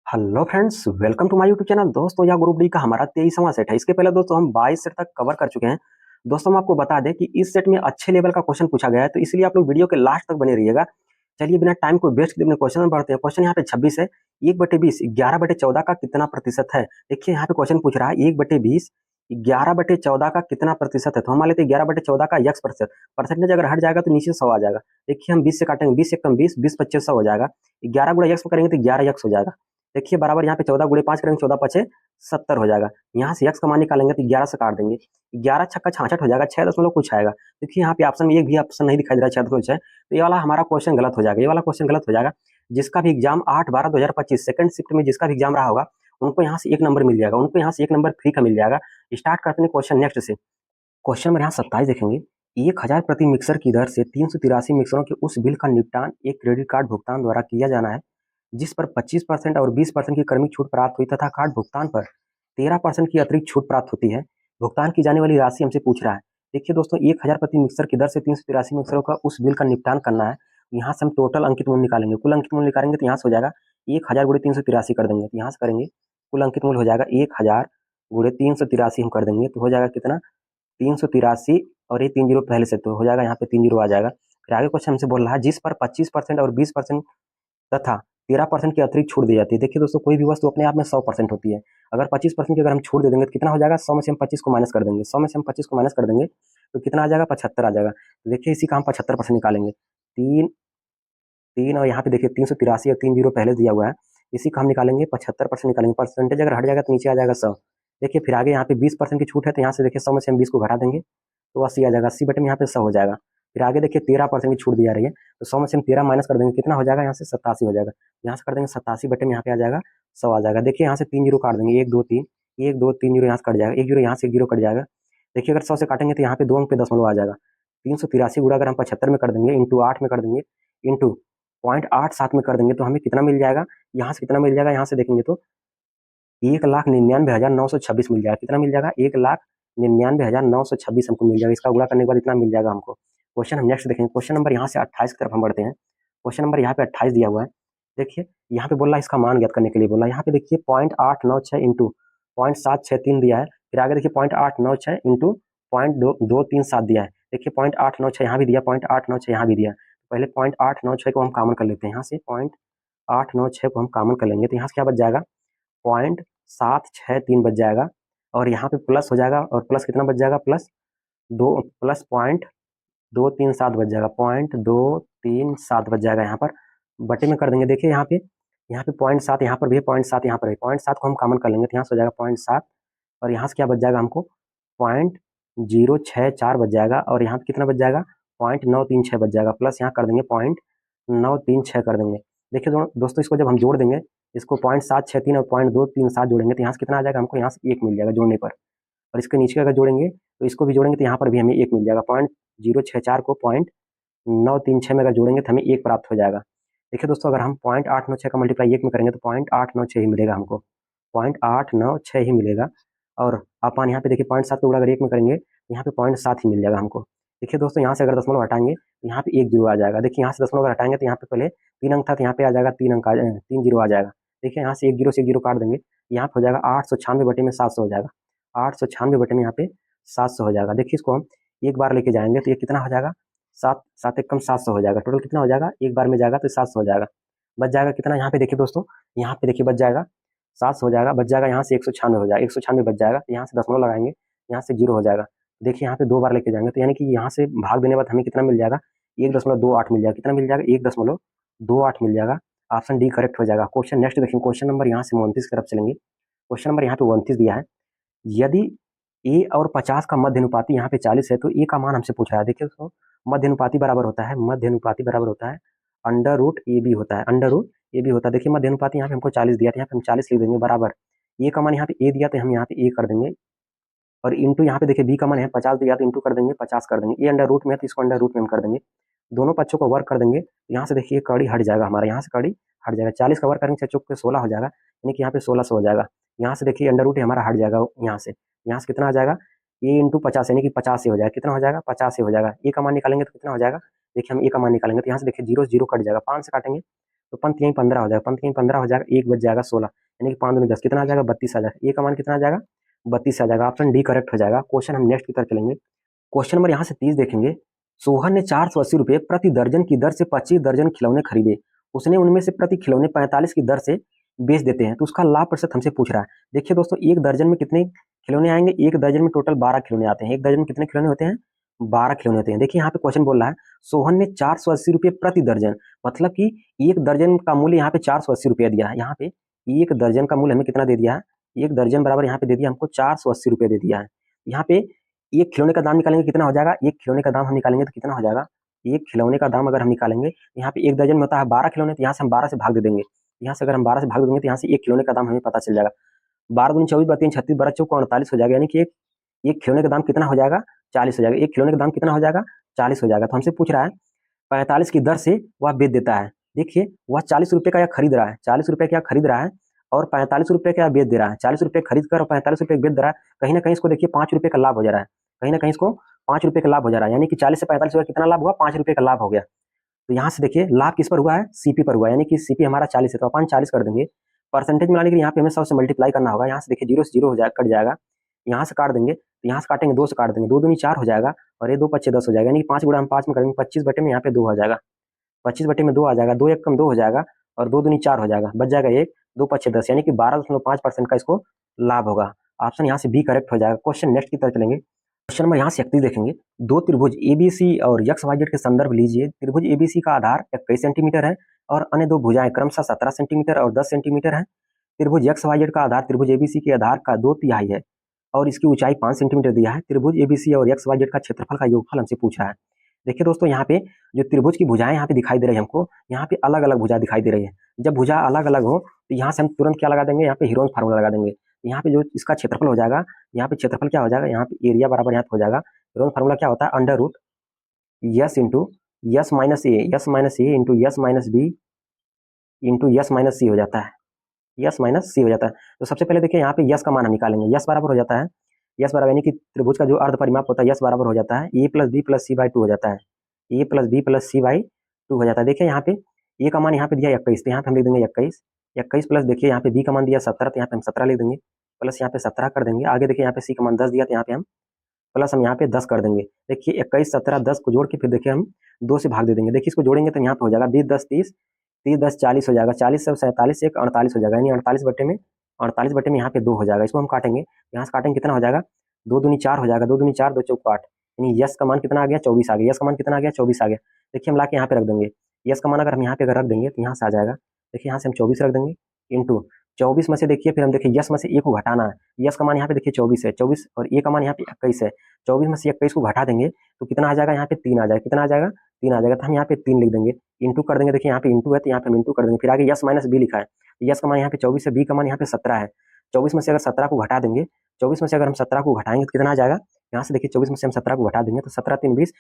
Hello friends, welcome to my YouTube channel. दोस्तों, यह group D का हमारा 23वां सेट है। इसके पहले दोस्तों हम 22 सेट तक कवर कर चुके हैं। दोस्तों, हम आपको बता दें कि इस सेट में अच्छे लेवल का क्वेश्चन पूछा गया है, तो इसलिए आप लोग वीडियो के लास्ट तक बने रहिएगा। चलिए बिना टाइम को वेस्ट किए अपने क्वेश्चन में बढ़ते हैं। क्वेश्चन यहाँ पे 26 है। 1/20 11/14 का कितना प्रतिशत है। देखिए यहाँ पे क्वेश्चन पूछ रहा है 1/20 11/14 का कितना प्रतिशत है। तो हम मान लेते हैं 11/14 का x प्रतिशत। परसेंटेज अगर हट जाएगा तो नीचे 100 आ जाएगा। देखिए हम 20 से काटेंगे, 20 से कम 20, 20 25 100 हो जाएगा। 11 गुणा x में करेंगे तो 11x हो जाएगा। देखिए बराबर यहाँ पे 14 गुणे 5 करेंगे, 14 पचे 70 हो जाएगा। यहाँ से x का मान निकालेंगे तो 11 से काट देंगे, 11 छक्का 66 हो जाएगा। 6 दशमलव कुछ आएगा। देखिए यहाँ पे ऑप्शन में एक भी ऑप्शन नहीं दिखाई दे रहा है 6.6। तो ये वाला हमारा क्वेश्चन गलत हो जाएगा, ये वाला क्वेश्चन गलत हो जाएगा। जिसका भी एग्जाम 8/12/2025 सेकंड शिफ्ट में जिसका भी एग्जाम रहा होगा, उनको यहाँ से 1 नंबर मिल जाएगा, उनको यहाँ से 1 नंबर फ्री का मिल जाएगा। स्टार्ट करते हैं क्वेश्चन नेक्स्ट से। क्वेश्चन नंबर यहाँ 27 देखेंगे। 1000 प्रति मिक्सर की दर से 383 मिक्सरों के उस बिल का निपटान एक क्रेडिट कार्ड भुगतान द्वारा किया जाना है जिस पर 25% और 20% की क्रमिक छूट प्राप्त हुई तथा कार्ड भुगतान पर 13% की अतिरिक्त छूट प्राप्त होती है। भुगतान की जाने वाली राशि हमसे पूछ रहा है। देखिए दोस्तों, 1000 प्रति मिक्सर की दर से 383 मिक्सरों का उस बिल का निपटान करना है। यहाँ से हम टोटल अंकित मूल्य निकालेंगे। कुल अंकित मूल्य निकालेंगे तो यहाँ से हो जाएगा 1000 गुणे 383 कर देंगे, तो यहाँ से करेंगे कुल अंकित मूल्य हो जाएगा 1000 गुणे 383 हम कर देंगे तो हो जाएगा कितना 383। और ये 3 जीरो पहले से तो हो जाएगा, यहाँ पे 3 जीरो आ जाएगा। फिर आगे क्वेश्चन हमसे बोल रहा है जिस पर 25% और 20% तथा 13% की अतिरिक्त छूट दी जाती है। देखिए दोस्तों, कोई भी वस्तु अपने आप में 100% होती है। अगर 25% की अगर हम छूट दे देंगे तो कितना हो जाएगा, 100 में से हम 25 को माइनस कर देंगे, 100 में से हम 25 को माइनस कर देंगे तो कितना आ जाएगा, 75 आ जाएगा। तो देखिए इसी का हम 75% निकालेंगे। तीन तीन और यहाँ पे देखिए 383 और 3 जीरो पहले दिया हुआ है, इसी का हम निकालेंगे 75% निकालेंगे। परसेंटेज अगर हट जाएगा तो नीचे आ जाएगा 100। देखिए फिर आगे यहाँ पे 20% की छूट है, तो यहाँ से देखिए 100 में से हम 20 को घटा देंगे तो 80 आ जाएगा। 80 बटे में यहाँ पे 100 हो जाएगा। फिर आगे देखिए 13% की छूट दी जा रही है, तो 100 में से हम 13 माइनस कर देंगे, कितना हो जाएगा, यहाँ से 87 हो जाएगा। यहाँ से कर देंगे 87 बटे में यहाँ पे आ जाएगा 100 आ जाएगा। देखिए यहाँ से 3 जीरो काट देंगे, 1 2 3, 1 2 3 जीरो यहाँ से कट जाएगा, 1 जीरो यहाँ से 1 जीरो कट जाएगा। देखिए अगर 100 से काटेंगे तो यहाँ पे 2 अंक पे दशमलव आ जाएगा। 383 गुणा अगर हम 75 में कर देंगे, इंटू 8 में कर देंगे, इंटू 0.87 में कर देंगे तो हमें कितना मिल जाएगा, यहाँ से कितना मिल जाएगा, यहाँ से देखेंगे तो 1,99,926 मिल जाएगा। कितना मिल जाएगा, 1,99,926 हमको मिल जाएगा। इसका गुणा करने के बाद इतना मिल जाएगा हमको। क्वेश्चन हम नेक्स्ट देखेंगे। क्वेश्चन नंबर यहाँ से 28 की तरफ हम बढ़ते हैं। क्वेश्चन नंबर यहाँ पे 28 दिया हुआ है। देखिए यहाँ पे बोल रहा है इसका मान ज्ञात करने के लिए बोला है। यहाँ पे देखिए 0.896 इंटू 0.763 दिया है। फिर आगे देखिए 0.896 इंटू 0.237 दिया है। देखिए 0.896 यहाँ भी दिया, 0.896 यहाँ भी दिया। पहले 0.896 को हम कॉमन कर लेते हैं। यहाँ से 0.896 को हम कॉमन कर लेंगे तो यहाँ से क्या बच जाएगा, 0.763 बच जाएगा। और यहाँ पे प्लस हो जाएगा, और प्लस कितना बच जाएगा, प्लस 0.237 बच जाएगा, 0.237 बच जाएगा। यहाँ पर बटे में कर देंगे। देखिए यहाँ पे 0.7 यहाँ पर भी है, 0.7 यहाँ पर है। 0.7 को हम कॉमन कर लेंगे तो यहाँ से हो जाएगा 0.7, और यहाँ से क्या बच जाएगा हमको 0.064 बच जाएगा। और यहाँ पे कितना बच जाएगा, 0.936 बच जाएगा। प्लस यहाँ कर देंगे 0.936 कर देंगे। देखिए दोस्तों, इसको जब हम जोड़ देंगे, इसको 0.763 और 0.237 जोड़ेंगे तो यहाँ से कितना आ जाएगा, हमको यहाँ से 1 मिल जाएगा जोड़ने पर। और इसके नीचे अगर जोड़ेंगे तो इसको भी जोड़ेंगे तो यहाँ पर भी हमें 1 मिल जाएगा। 0.064 को 0.936 में अगर जोड़ेंगे तो हमें 1 प्राप्त हो जाएगा। देखिए दोस्तों, अगर हम 0.896 का मल्टीप्लाई 1 में करेंगे तो 0.896 ही मिलेगा हमको, 0.896 ही मिलेगा। और अपन यहाँ पे देखिए 0.7 को गुणा अगर 1 में करेंगे तो यहाँ पे 0.7 ही मिल जाएगा हमको। देखिए दोस्तों, यहाँ से अगर दशमलव हटाएंगे तो यहाँ पे 1 जीरो आ जाएगा। देखिए यहाँ से दशमलव अगर हटाएंगे तो यहाँ पे पहले 3 अंक था तो यहाँ पे आ जाएगा 3 अंक 3 जीरो आ जाएगा। देखिए यहाँ से 1 जीरो से 1 जीरो काट देंगे, यहाँ पे हो जाएगा 896 बटे में 700 हो जाएगा। 896 बटे में यहाँ पे 700 हो जाएगा। देखिए इसको हम एक बार लेके जाएंगे तो ये कितना हो जाएगा, 7 7 एक कम 700 हो जाएगा। टोटल कितना हो जाएगा, एक बार में जाएगा तो 700 हो जाएगा। बच जाएगा कितना, यहाँ पे देखिए दोस्तों, यहाँ पे देखिए बच जाएगा 700 हो जाएगा। बच जाएगा यहाँ से 196 हो जाएगा, 196 बच जाएगा। यहाँ से दशमलव लगाएंगे, यहाँ से जीरो हो जाएगा। देखिए यहाँ पे 2 बार लेके जाएंगे तो यानी कि यहाँ से भाग देने के बाद हमें कितना मिल जाएगा, 1.28 मिल जाएगा। कितना मिल जाएगा, 1.28 मिल जाएगा। ऑप्शन डी करेक्ट हो जाएगा। क्वेश्चन नेक्स्ट देखेंगे। क्वेश्चन नंबर यहाँ से 29 की तरफ चलेंगे। क्वेश्चन नंबर यहाँ पे 29 दिया है। यदि ए और 50 का मध्य अनुपाती यहाँ पे 40 है तो ए का मान हमसे पूछ रहा है। देखिए दोस्तों, मध्य अनुपाती बराबर होता है, मध्य अनुपाती बराबर होता है अंडर रूट ए बी होता है, अंडर रूट ए बी होता है। देखिए मध्य अनुपाती यहाँ पे हमको 40 दिया था, यहाँ पे हम 40 लिख देंगे बराबर ए का मान यहाँ पे ए दिया तो हम यहाँ पे ए कर देंगे, और इंटू यहाँ पे देखिए बी का मान है 50 दिया तो इंटू कर देंगे 50 कर देंगे। ये अंडर रूट में है तो इसको अंडर रूट में हम कर देंगे। दोनों पक्षों को वर्क कर देंगे। यहाँ से देखिए कड़ी हट जाएगा हमारा, यहाँ से कड़ी हट जाएगा। 40 का वर्क करेंगे चौक पे 16 हो जाएगा, यानी कि यहाँ पे 1600 हो जाएगा। यहाँ से देखिए अंडर रूट हमारा हट जाएगा, यहाँ से कितना आ जाएगा, ए इंटू 50 यानी कि 50 से हो जाएगा। कितना हो जाएगा, 50 से हो जाएगा। ए का मान निकालेंगे तो कितना हो जाएगा, देखिए हम ए का मान निकालेंगे तो यहाँ से देखिए जीरो जीरो कट जाएगा, 5 से काटेंगे तो पंथ यहीं 15 हो जाएगा, पंथ यहीं 15 हो जाएगा, 1 बच जाएगा 16। यानी कि 5 दूनी 10 कितना आ जाएगा 32 आ जाएगा। ए का मान कितना आ जाएगा 32 आ जाएगा। ऑप्शन डी करेक्ट हो जाएगा। क्वेश्चन हम नेक्स्ट की तरफ चलेंगे। क्वेश्चन नंबर यहाँ से 30 देखेंगे। सोहन ने 480 रुपये प्रति दर्जन की दर से 25 दर्जन खिलौने खरीदे। उसने उनमें से प्रति खिलौने 45 की दर से बेच देते हैं, तो उसका लाभ प्रतिशत हमसे पूछ रहा है। देखिए दोस्तों, एक दर्जन में कितने खिलौने आएंगे, एक दर्जन में टोटल 12 खिलौने आते हैं। एक दर्जन में कितने खिलौने होते हैं 12 खिलौने होते हैं। देखिए यहाँ पे क्वेश्चन बोल रहा है सोहन ने 480 रुपये प्रति दर्जन, मतलब कि एक दर्जन का मूल्य यहाँ पे 480 रुपया दिया है। यहाँ पे एक दर्जन का मूल्य हमें कितना दे दिया है, एक दर्जन बराबर यहाँ पे दे दिया हमको 480 रुपये दे दिया है। यहाँ पे एक खिलौने का दाम निकालेंगे कितना हो जाएगा, एक खिलौने का दाम हम निकालेंगे तो कितना हो जाएगा, एक खिलौने का दाम अगर हम निकालेंगे, यहाँ पे एक दर्जन में होता है 12 खिलौने, तो यहाँ से हम 12 से भाग दे देंगे। यहाँ से अगर हम 12 से भाग देंगे तो यहाँ से एक खिलौने का दाम हमें पता चल जाएगा। 12 दूनी 24, 32 36, 12 चौक 48 हो जाएगा। यानी कि एक खिलौने का दाम कितना हो जाएगा 40 हो जाएगा। एक खिलौने का दाम कितना हो जाएगा 40 हो जाएगा। तो हमसे पूछ रहा है 45 की दर से वह बेच देता है। देखिए वह 40 रुपये का या खरीद रहा है, 40 रुपये का खरीद रहा है और 45 रुपये का बेच दे रहा है। 40 रुपये खरीद कर और 45 रुपये बेच दे रहा है। कहीं ना कहीं इसको देखिए 5 रुपये का लाभ हो जा रहा है, कहीं ना कहीं इसको 5 रुपये का लाभ हो जा रहा है। यानी कि 40 से 45 रुपये कितना लाभ हुआ, 5 रुपये का लाभ हो गया। तो यहाँ से देखिए लाभ किस पर हुआ है, सीपी पर हुआ है। यानी कि सीपी हमारा 40 है तो अपन 40 कर देंगे। परसेंटेज मिलाने के लिए यहाँ पे हमें 100 से मल्टीप्लाई करना होगा। यहाँ से देखिए 0 से 0 हो जाएगा, कट जाएगा। यहाँ से काट देंगे तो यहाँ से काटेंगे 2 से काट देंगे, 2 दूनी 4 हो जाएगा और ये 2 पच्चे 10 हो जाएगा। यानी कि 5 गुणा हम 5 में करेंगे 25 बटे में यहाँ पे 2 हो जाएगा, 25 बटे में 2 आ जाएगा। 2 एक कम 2 हो जाएगा और 2 दूनी 4 हो जाएगा, बच जाएगा 1, 2 पच्चे 10, यानी कि 12.5% का इसको लाभ होगा। ऑप्शन यहाँ से बी करेक्ट हो जाएगा। क्वेश्चन नेक्स्ट की तरफ चलेंगे। क्वेश्चन नंबर यहाँ से 31 देखेंगे। दो त्रिभुज एबीसी और एक्स वाई जेड के संदर्भ लीजिए। त्रिभुज एबीसी का आधार 21 सेंटीमीटर है और अन्य दो भुजाएं क्रमशः 17 सेंटीमीटर और 10 सेंटीमीटर है। त्रिभुज एक्स वाई जेड का आधार त्रिभुज एबीसी के आधार का 2/3 है और इसकी ऊंचाई 5 सेंटीमीटर दिया है। त्रिभुज एबीसी और एक्स वाई जेड का क्षेत्रफल का योगफल हमसे पूछ रहा है। देखिए दोस्तों, यहाँ पे जो त्रिभुज की भुजाएं यहाँ पे दिखाई दे रही है हमको, यहाँ पे अलग अलग भुजा दिखाई दे रही है। जब भुजा अलग अलग हो तो यहाँ से हम तुरंत क्या लगा देंगे, यहाँ पे हीरोन फार्मूला लगा देंगे। यहाँ पे जो इसका क्षेत्रफल हो जाएगा, यहाँ पे क्षेत्रफल क्या हो जाएगा, यहाँ पे एरिया बराबर यहाँ पे हो जाएगा। हीरोन फार्मूला क्या होता है, under root s into s minus a into s minus b into s minus c हो जाता है, यस माइनस सी हो जाता है। तो सबसे पहले देखिए यहाँ पे यस का मान हम निकालेंगे। यस बराबर हो जाता है, यस बराबर यानी कि त्रिभुज का जो अर्ध परिमाप होता है यस बराबर हो जाता है a plus b plus c by 2 हो जाता है, a plus b plus c by 2 हो जाता है। देखिए यहाँ पे ए का मान यहाँ पे दिया 21, तो यहाँ पे हम लिख देंगे 21 प्लस देखिए यहाँ पे बी का मान दिया 17, तो यहाँ पे हम 17 लिख देंगे, प्लस यहाँ पे 17 कर देंगे। आगे देखिए यहाँ पे सी का मान 10 दिया, तो यहाँ पे हम प्लस हम यहाँ पे 10 कर देंगे। देखिए 21 17 10 को जोड़ के फिर देखिए हम 2 से भाग दे देंगे। देखिए इसको जोड़ेंगे तो यहाँ पे हो जाएगा 20 10 30, 30 10 40 हो जाएगा, 40 से 47 एक 48 हो जाएगा। यानी 48 बटे में यहाँ पे 2 हो जाएगा। इसको हम काटेंगे, यहाँ से काटेंगे कितना हो जाएगा, 2 दूनी 4 हो जाएगा, 2 दूनी 4 2 चौक 8, यानी यस का मान कितना आ गया 24 आ गया। यस का मान कितना आ गया 24 आ गया। देखिए हम ला के यहाँ पे रख देंगे, यस का मान अगर हम यहाँ पे अगर रख देंगे तो यहाँ से आ जाएगा। देखिए यहाँ से हम 24 रख देंगे इंटू 24 में से देखिए फिर हम देखिए यस में से ए को घटाना है। यस का मान यहाँ पे देखिए 24 है, 24 और ए का मान यहाँ पे 21 है। 24 में से 21 को घटा देंगे तो कितना आ जाएगा, यहाँ पे 3 आ जाएगा। कितना आ जाएगा 3 आ जाएगा, तो हम यहाँ पे 3 लिख देंगे, इंटू कर देंगे। देखिए यहाँ पे इंटू है तो यहाँ पे हम इंटू कर देंगे। फिर आगे यस माइनस बी लिखा है, यस का मान यहाँ पे 24 है, बी का मान यहाँ पे 17 है। 24 में से अगर 17 को घटा देंगे, 24 में से अगर हम 17 को घटाएंगे तो कितना आ जाएगा, यहाँ से देखिए 24 में से हम 17 को घटा देंगे तो 17 3 20,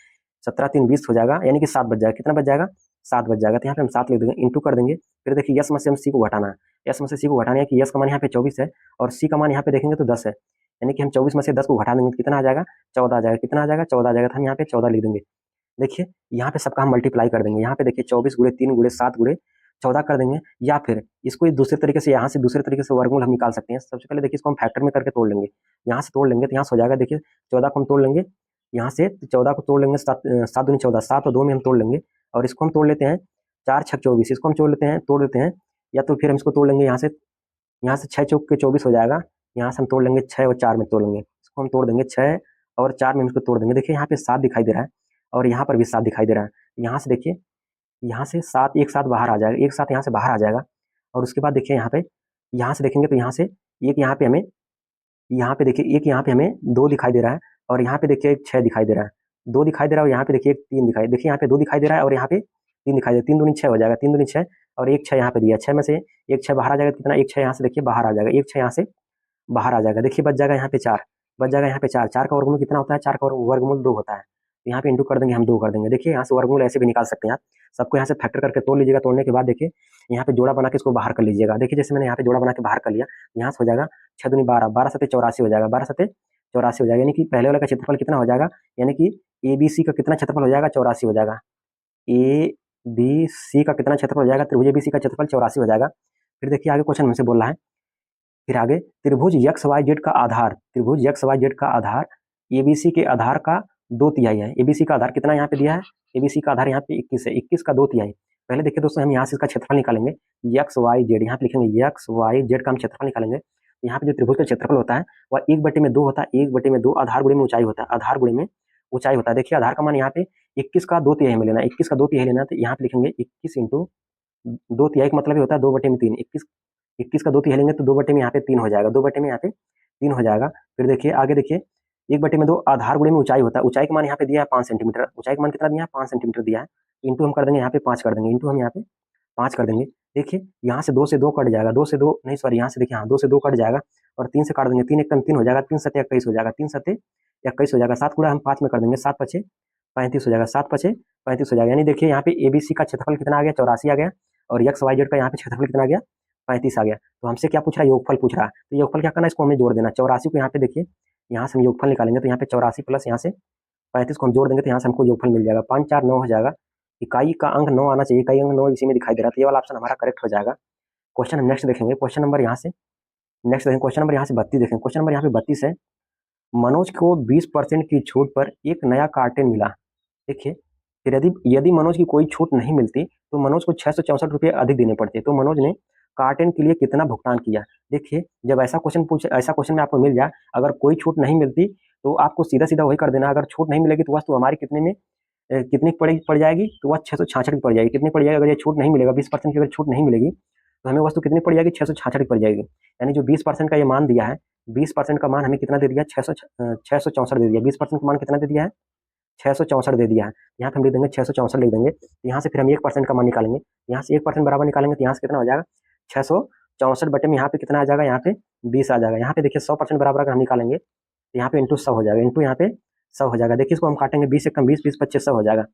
17 3 20 हो जाएगा, यानी कि 7 बच जाएगा। कितना बच जाएगा 7 बच जाएगा। तो यहाँ पे हम 7 लिख देंगे, इंटू कर देंगे। फिर देखिए यस में से हम सी को घटाना है, यस में से सी को घटाना है कि यस का मान यहाँ पे 24 है और सी का मान यहाँ पे देखेंगे तो 10 है, यानी कि हम 24 में से 10 को घटा देंगे तो कितना आ जाएगा 14 आ जाएगा। कितना आ जाएगा 14 आ जाएगा, तो हम यहाँ पे 14 लिख देंगे। देखिए यहाँ पे सबका हम मल्टीप्लाई कर देंगे। यहाँ पे देखिए 24 गुणे 3 गुणे 7 गुणे 14 कर देंगे, या फिर इसको दूसरे तरीके से यहाँ से दूसरे तरीके से वर्गमूल हम निकाल सकते हैं। सबसे पहले देखिए इसको हम फैक्टर में करके तोड़ लेंगे। यहाँ से तोड़ लेंगे तो यहाँ से हो जाएगा, देखिए 14 को हम तोड़ लेंगे, यहाँ से 14 को तोड़ लेंगे, 7 दूनी 14, 7 और 2 में हम तोड़ लेंगे और इसको हम तोड़ लेते हैं 4 6 24, इसको हम तोड़ देते हैं, या तो फिर हम इसको तोड़ लेंगे यहाँ से 6 चौक के 24 हो जाएगा। यहाँ से हम तोड़ लेंगे 6 और 4 में तोड़ लेंगे, इसको हम तोड़ देंगे 6 और 4 में हम इसको तोड़ देंगे। देखिए यहाँ पे 7 दिखाई दे रहा है और यहाँ पर भी 7 दिखाई दे रहा है। यहाँ से देखिए यहाँ से 7 एक साथ बाहर आ जाएगा, एक साथ यहाँ से बाहर आ जाएगा और उसके बाद देखिए यहाँ से देखेंगे तो यहाँ से एक यहाँ पे हमें, यहाँ पे देखिए एक यहाँ पे हमें 2 दिखाई दे रहा है और यहाँ पे देखिए 6 दिखाई दे रहा है, 2 दिखाई दे रहा है और यहाँ पे देखिए 3 दिखाई, देखिए यहाँ पे 2 दिखाई दे रहा है और यहाँ पे 3 दिखाई दे रहा है। 3 दूनी 6 हो जाएगा, 3 दूनी 6 और एक 6 यहाँ पे दिया, 6 में से एक 6 बाहर आ जाएगा। कितना, एक 6 यहाँ से देखिए बाहर आ जाएगा, एक 6 यहाँ से बाहर आ जाएगा। देखिए बच जाएगा यहाँ पे 4, बच जाएगा यहाँ पे 4। 4 का वर्गमूल कितना होता है, 4 का वर्गमूल 2 होता है। यहाँ पे इंटू कर देंगे, हम 2 कर देंगे। देखिए यहाँ से वर्गमूल ऐसे भी निकाल सकते हैं आप, सबको यहाँ से फैक्टर करके तोड़ लीजिएगा। तोड़ने के बाद देखिए यहाँ पे जोड़ा बना के इसको बाहर कर लीजिएगा। देखिए जैसे मैंने यहाँ पे जोड़ा बना के बाहर कर लिया, यहाँ से हो जाएगा 6 दूनी 12, 12 सते 84 हो जाएगा, 12 सते 84 हो जाएगा। यानी कि पहले वाले का क्षेत्रफल कितना हो जाएगा, यानी कि ए बी सी का कितना क्षेत्रफल हो जाएगा 84 हो जाएगा। ए बी सी का कितना क्षेत्रफल हो जाएगा, त्रिभुज ए बी सी का क्षेत्रफल 84 हो जाएगा। फिर देखिए आगे क्वेश्चन हमसे बोल रहा है फिर आगे त्रिभुज एक्स वाई जेड का आधार, त्रिभुज एक्स वाई जेड का आधार एबीसी के आधार का 2/3 है। एबीसी का आधार कितना यहाँ पे दिया है, एबीसी का आधार यहाँ पे 21 है, 21 का 2/3। पहले देखिए दोस्तों हम यहाँ से इसका क्षेत्रफल निकालेंगे, एक्स वाई जेड, यहाँ पे लिखेंगे एक्स वाई जेड का हम क्षेत्रफल निकालेंगे। यहाँ पे जो त्रिभुज का क्षेत्रफल होता है वह 1/2 होता है, 1/2 आधार गुणे में ऊंचाई होता है, आधार गुणे में ऊंचाई होता है। देखिए आधार का मान यहाँ पे 21 का 2/3 में लेना, 21 का 2/3 लेना, तो यहाँ पे लिखेंगे 21 इंटू 2/3 का मतलब ही होता है 2/3। 21 का 2/3 लेंगे तो 2/में यहाँ पे 3 हो जाएगा, 2/में यहाँ पे 3 हो जाएगा। फिर देखिए आगे देखिए 1/2 आधार गुणे में ऊंचाई होता है, ऊंचाई का मान यहाँ पे दिया है 5 सेंटीमीटर, ऊंचाई का मान कितना दिया है 5 सेंटीमीटर दिया है, इंटू हम कर देंगे यहाँ पे 5 कर देंगे, इंटू हम यहाँ पे 5 कर देंगे। देखिए यहाँ से 2 से 2 कट जाएगा, 2 से 2 नहीं सॉरी, यहाँ से देखिए हाँ 2 से 2 कट जाएगा और 3 से काट देंगे, 3 एकम 3 हो जाएगा, 3 सत्ते 21 हो जाएगा, 3 सत्ते 21 हो जाएगा, 7 गुणा हम 5 में कर देंगे, 7 पचे 35 हो जाएगा, 7 पचे 35 हो जाएगा। यानी देखिए यहाँ पे एबीसी का क्षेत्रफल कितना आ गया, 84 आ गया, और एक्स वाई जेड का यहाँ पे क्षेत्रफल कितना आ गया, 35 आ गया। तो हमसे क्या पूछ रहा है, योगफल पूछ रहा है। तो योगफल क्या करना है, इसको हमें जोड़ देना, 84 को यहाँ पे देखिए, यहाँ से हम योगफल निकालेंगे तो यहाँ पे 84 प्लस यहाँ से 35 को हम जोड़ देंगे तो यहाँ से हमको योगफल मिल जाएगा, 5 4 9 हो जाएगा। इकाई का अंक 9 आना चाहिए, इकाई अंक 9 इसी में दिखाई दे रहा था, ये वाला ऑप्शन हमारा करेक्ट हो जाएगा। क्वेश्चन हम नेक्स्ट देखेंगे, क्वेश्चन नंबर यहाँ से नेक्स्ट देखेंगे, क्वेश्चन नंबर यहाँ से 32 देखेंगे। क्वेश्चन नंबर यहाँ पे 32 है, मनोज को 20% की छूट पर एक नया कार्टन मिला। देखिए फिर यदि यदि मनोज की कोई छूट नहीं मिलती तो मनोज को 664 रुपये अधिक देने पड़ते, तो मनोज ने कार्टन के लिए कितना भुगतान किया। देखिए जब ऐसा क्वेश्चन में आपको मिल जाए, अगर कोई छूट नहीं मिलती तो आपको सीधा सीधा वही कर देना, अगर छूट नहीं मिलेगी तो वस्तु हमारी कितने में कितनी पड़ जाएगी, तो वह 666 की पड़ जाएगी। कितनी पड़ जाएगी, अगर ये छूट नहीं मिलेगा, 20% की अगर छूट नहीं मिलेगी तो हमें वस्तु कितनी पड़ जाएगी, 666 की पड़ जाएगी। यानी जो 20% का ये मान दिया है, 20% का मान हमें कितना दे दिया, 664 दे दिया, 20% का मान कितना दे दिया है, 664 दे दिया है। यहाँ पे हम लिख देंगे 664 लिख देंगे, यहाँ से फिर हम 1% का मान निकालेंगे, यहाँ से 1% बराबर निकालेंगे तो यहाँ से कितना हो जाएगा, 664 बटे में यहाँ पे कितना आ जाएगा, यहाँ पे 20 आ जाएगा। यहाँ पे देखिए 100% बराबर अगर हम निकालेंगे तो यहाँ पे इंटू 100 हो जाएगा, इंटू यहाँ पे 100 हो जाएगा। देखिए इसको हम काटेंगे, 20 एकम 20, 20 25 100 हो जाएगा।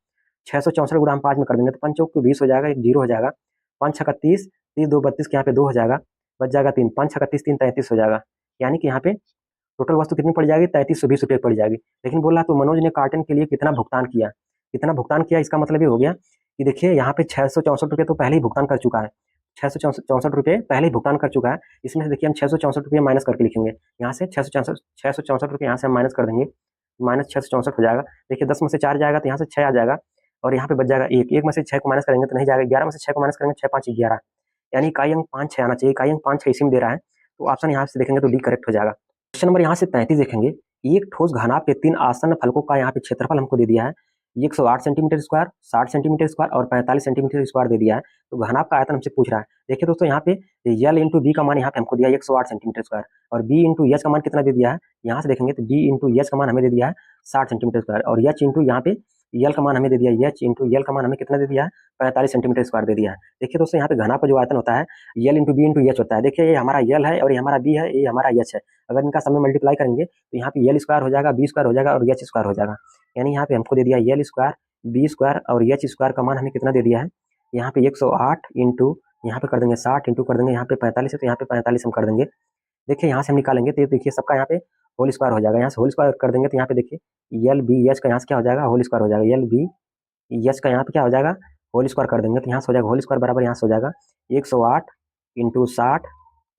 664 गुणा हम 5 में कर देंगे तो 5 चौक 20 हो जाएगा, 1 जीरो हो जाएगा, 5 छक्का 30, 30 2 32 के यहाँ पे 2 हो जाएगा, बच जाएगा 3, 5 छक्का 30 3 33 हो जाएगा। यानी कि यहाँ पे टोटल वस्तु कितनी पड़ जाएगी, 3320 रुपये पड़ जाएगी। लेकिन बोल रहा तो मनोज ने कार्टन के लिए कितना भुगतान किया, कितना भुगतान किया, इसका मतलब ये हो गया कि देखिए यहाँ पे 664 रुपये तो पहले ही भुगतान कर चुका है, 664 रुपये पहले ही भुगतान कर चुका है। इसमें से देखिए हम 664 रुपये माइनस करके लिखेंगे, यहाँ से 664 रुपये यहाँ से हम माइनस कर देंगे, माइनस 664 हो जाएगा। देखिए 10 में से 4 जाएगा तो यहाँ से 6 आ जाएगा, और यहाँ पे बच जाएगा 1, 1 में से 6 को माइनस करेंगे तो नहीं जाएगा, 11 में से 6 को माइनस करेंगे 6 5 11, यानी इकाई अंक 5 6 आना चाहिए, इकाई अंक 5 6 इसी में दे रहा है, तो ऑप्शन यहाँ से देखेंगे तो डी करेक्ट हो जाएगा। क्वेश्चन नंबर यहाँ से 33 देखेंगे, एक ठोस घनाभ के 3 आसन्न फलकों का यहाँ पे क्षेत्रफल हमको दे दिया है, 108 सेंटीमीटर स्क्वायर, 60 सेंटीमीटर स्क्वायर और 45 सेंटीमीटर स्क्वायर दे दिया है। तो घनाभ का आयतन हमसे पूछ रहा है। देखिए दोस्तों यहाँ पे यल इंटू बी का मान यहाँ पे हमको दिया है 108 सेंटीमीटर स्क्वायर, और बी इंटू एच का मान कितना दे दिया है, यहाँ से देखेंगे तो बी इंटू एच का मान हमें दे दिया है 60 सेंटीमीटर स्क्वायर, और एच इंटू यहाँ पे यल का मान हमें दे दिया है, एच इंटू यल का मान हमें कितना दे दिया है, 45 सेंटीमीटर स्क्वायर दे दिया है। देखिए दोस्तों यहाँ पे घनाभ का जो आयतन होता है l into b into h होता है। देखिए ये हमारा यल है और ये हमारा बी है, ये हमारा एच है। अगर इनका समय मल्टीप्लाई करेंगे तो यहाँ पे यल स्क्वायर हो जाएगा, बी स्क्वायर हो जाएगा और एच स्क्वायर हो जाएगा। यानी यहाँ पे हमको दे दिया यल स्क्वायर, बी स्क्वायर और एच स्क्वायर का मान हमें कितना दे दिया है, यहाँ पे 108 इंटू यहाँ पे कर देंगे 60 इंटू कर देंगे यहाँ पे 45 है तो यहाँ पे 45 हम कर देंगे। देखिए यहाँ से हम निकालेंगे तो देखिए सबका यहाँ पे होल स्क्वायर हो जाएगा, यहाँ से होल स्क्वायर कर देंगे तो यहाँ पे देखिए यल बी एच का यहाँ से क्या हो जाएगा, होल स्क्वायर हो जाएगा, यल बी एच का यहाँ पे क्या हो जाएगा, होल स्क्वायर कर देंगे तो यहाँ से हो जाएगा होल स्क्वायर बराबर यहाँ से हो जाएगा 108 इंटू 60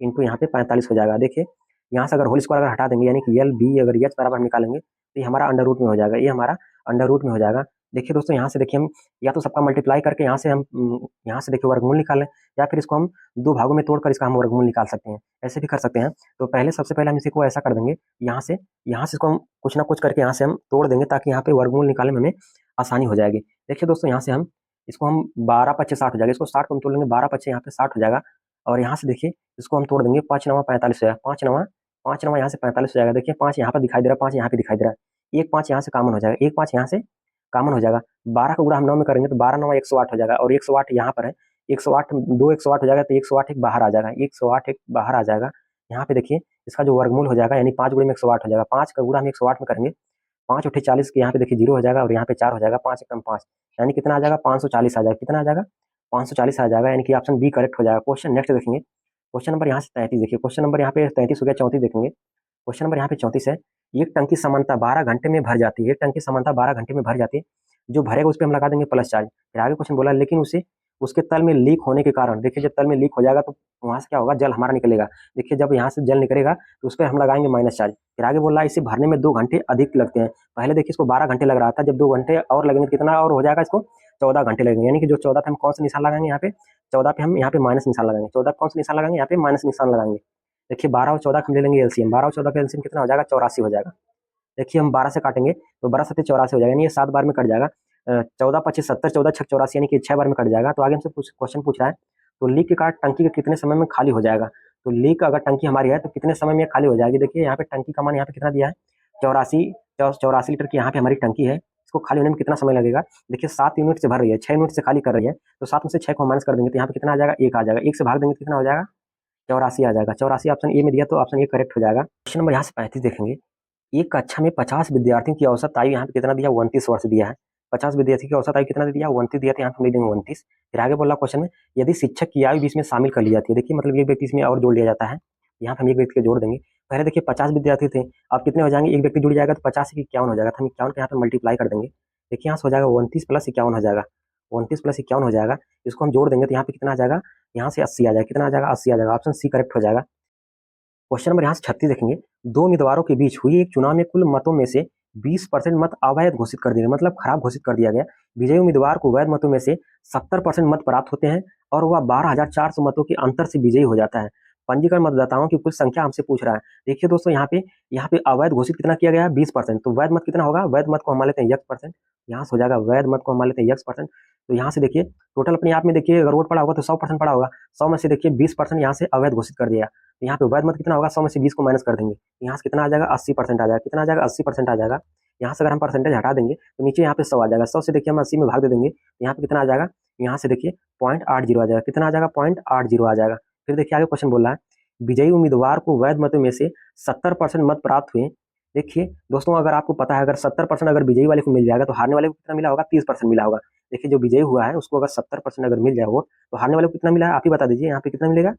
इंटू यहाँ पे 45 हो जाएगा। देखिए यहाँ से अगर होल स्क्वायर अगर हटा देंगे यानी कि यल बी अगर एच बराबर हम निकालेंगे तो ये हमारा अंडर रूट में हो जाएगा, ये हमारा अंडर रूट में हो जाएगा। देखिए दोस्तों यहाँ से देखिए हम या तो सबका मल्टीप्लाई करके यहाँ से हम यहाँ से देखिए वर्गमूल निकालें, या फिर इसको हम 2 भागों में तोड़कर इसका हम वर्गमूल निकाल सकते हैं, ऐसे भी कर सकते हैं। तो पहले सबसे पहले हम इसी को ऐसा कर देंगे, यहाँ से इसको हम कुछ ना कुछ करके यहाँ से हम तोड़ देंगे ताकि यहाँ पे वर्गमूल निकालने में हमें आसानी हो जाएगी। देखिए दोस्तों यहाँ से हम इसको हम 12 5 60 हो जाएगा, इसको 60 को हम तोड़ लेंगे, 12 5 यहाँ पे 60 हो जाएगा, और यहाँ से देखिए इसको हम तोड़ देंगे, 5 9 45 हो जाएगा, 5 9 यहाँ से 45 हो जाएगा। देखिए 5 यहाँ पर दिखाई दे रहा है, 5 यहाँ पे दिखाई दे रहा है, 1 5 यहाँ से कॉमन हो जाएगा, 1 5 यहाँ से कॉमन हो जाएगा। 12 का गुणा हम 9 में करेंगे तो 12 9 108 हो जाएगा, और 108 यहाँ पर है, 108 2 108 हो जाएगा तो 108 एक बाहर आ जाएगा, 108 एक बाहर आ जाएगा। यहाँ पे देखिए इसका जो वर्गमूल हो जाएगा यानी 5 गुणे में 108 हो जाएगा, 5 का गुणा हम 108 में करेंगे, 5 उठे 40 के यहाँ पे देखिए 0 हो जाएगा, और यहाँ पे 4 हो जाएगा, 5 एकम 5 यानी कितना आ जाएगा, 540 आ जाएगा, कितना आ जाएगा 540 आ जाएगा, यानी कि ऑप्शन बी करेक्ट हो जाएगा। क्वेश्चन नेक्स्ट देखेंगे, क्वेश्चन नंबर यहाँ से 33 देखिए, क्वेश्चन नंबर यहाँ पे 33 हो गया, 34 देखेंगे। क्वेश्चन नंबर यहाँ पे 34 है, एक टंकी सामान्यतः 12 घंटे में भर जाती है, एक टंकी सामान्यतः 12 घंटे में भर जाती है, जो भरेगा उस पर हम लगा देंगे प्लस चार्ज। फिर आगे क्वेश्चन बोला लेकिन उसे उसके तल में लीक होने के कारण, देखिए जब तल में लीक हो जाएगा तो वहाँ से क्या होगा, जल हमारा निकलेगा। देखिए जब यहाँ से जल निकलेगा तो उस पर हम लगाएंगे माइनस चार्ज। फिर आगे बोल रहा है इसे भरने में 2 घंटे अधिक लगते हैं। पहले देखिए इसको 12 घंटे लग रहा था, जब 2 घंटे और लगेंगे तो कितना और हो जाएगा, इसको 14 घंटे लगेंगे। यानी कि जो 14 पे हम कौन सा निशान लगाएंगे, यहाँ पे 14 पे हम यहाँ पे माइनस निशान लगाएंगे। 14 पे कौन सा निशान लगाएंगे, यहाँ पे माइनस निशान लगाएंगे। देखिए 12 और 14 हम ले लेंगे एलसीएम, 12 और 14 का एलसीएम कितना हो जाएगा, 84 हो जाएगा। देखिए हम 12 से काटेंगे तो 12 7 84 हो जाएगा, यानी ये 7 बार में कट जाएगा। 14 25 70, 14 6 84, यानी कि 6 बार में कट जाएगा। तो आगे हमसे क्वेश्चन पूछ रहा है, तो लीक के कारण टंकी के कितने समय में खाली हो जाएगा। तो लीक अगर टंकी हमारी है तो कितने समय में खाली हो जाएगी। देखिए यहाँ पे टंकी का मान यहाँ पे कितना दिया है, 84 लीटर की यहाँ पे हमारी टंकी है। इसको खाली होने में कितना समय लगेगा। देखिए 7 यूनिट से भर रही है, 6 यूनिट से खाली कर रही है, तो 7 में से 6 को माइनस कर देंगे तो यहाँ पे कितना आ जाएगा, 1 आ जाएगा। 1 से भाग देंगे तो कितना हो जाएगा, 84 आ जाएगा। 84 ऑप्शन ए में दिया तो ऑप्शन ए करेक्ट हो जाएगा। क्वेश्चन नंबर यहाँ से 35 देखेंगे, एक कक्षा में 50 विद्यार्थियों की औसत आयु यहाँ पे कितना दिया, 29 वर्ष दिया है। 50 विद्यार्थी की औसत आयु कितना दिया, 29 दिया, तो यहाँ पे लिख देंगे 29। फिर आगे बोला क्वेश्चन में, यदि शिक्षक की आयु भी इसमें शामिल कर ली जाती है। देखिए मतलब एक व्यक्ति इसमें और जोड़ लिया जाता है, यहाँ पे हम एक व्यक्ति को जोड़ देंगे। पहले देखिए 50 विद्यार्थी थे, अब कितने हो जाएंगे, एक व्यक्ति जुड़ जाएगा तो 50 से 51 हो जाएगा, तो हम 51 को यहाँ पे मल्टीप्लाई कर देंगे। देखिए यहाँ से हो जाएगा 29 प्लस 51 हो जाएगा, 29 प्लस 51 हो जाएगा। इसको हम जोड़ देंगे तो यहाँ पे कितना आ जाएगा, यहाँ से 80 आ जाएगा। कितना आ जाएगा, 80 आ जाएगा। ऑप्शन सी करेक्ट हो जाएगा। क्वेश्चन नंबर यहाँ से 36 देखेंगे, 2 उम्मीदवारों के बीच हुई एक चुनाव में कुल मतों में से 20% मत अवैध घोषित कर दिए, मतलब खराब घोषित कर दिया गया। विजयी उम्मीदवार को वैध मतों में से 70% मत प्राप्त होते हैं और वह 12,400 मतों के अंतर से विजयी हो जाता है। पंजीकरण मतदाताओं की कुल संख्या हमसे पूछ रहा है। देखिए दोस्तों यहाँ पे अवैध घोषित कितना किया गया है, 20%। तो वैध मत कितना होगा, वैध मत को हम मान लेते हैं x%, यहाँ से हो जाएगा वैध मत को हम मान लेते हैं x%। तो यहाँ से देखिए टोटल अपने आप में देखिए अगर वोट पड़ा होगा तो 100% पड़ा होगा, 100 में से देखिए 20% यहाँ से अवैध घोषित कर दिया। यहाँ पे वैध मत कितना होगा, 100 में से 20 को माइनस कर देंगे, यहाँ से कितना आ जाएगा, 80% आ जाएगा। कितना आ जाएगा, 80% आ जाएगा। यहाँ से अगर हम परसेंटेज हटा देंगे तो नीचे यहाँ पे 100 आ जाएगा। 100 से देखिए हम 80 में भाग दे देंगे, यहाँ पे कितना आ जाएगा, यहाँ से देखिए 0.80 आ जाएगा। कितना आ जाएगा, 0.80 आ जाएगा। फिर देखिए आगे क्वेश्चन बोल रहा है, विजयी उम्मीदवार को वैध मतों में से 70% मत प्राप्त हुए। देखिए दोस्तों अगर आपको पता है अगर 70% अगर विजयी वाले को मिल जाएगा तो हारने वाले को कितना मिला होगा, 30% मिला होगा। देखिए जो विजयी हुआ है उसको अगर 70% अगर मिल जाए वो, तो हारने वाले को कितना मिला है, आप ही बता दीजिए। यहाँ पे कितना मिलेगा,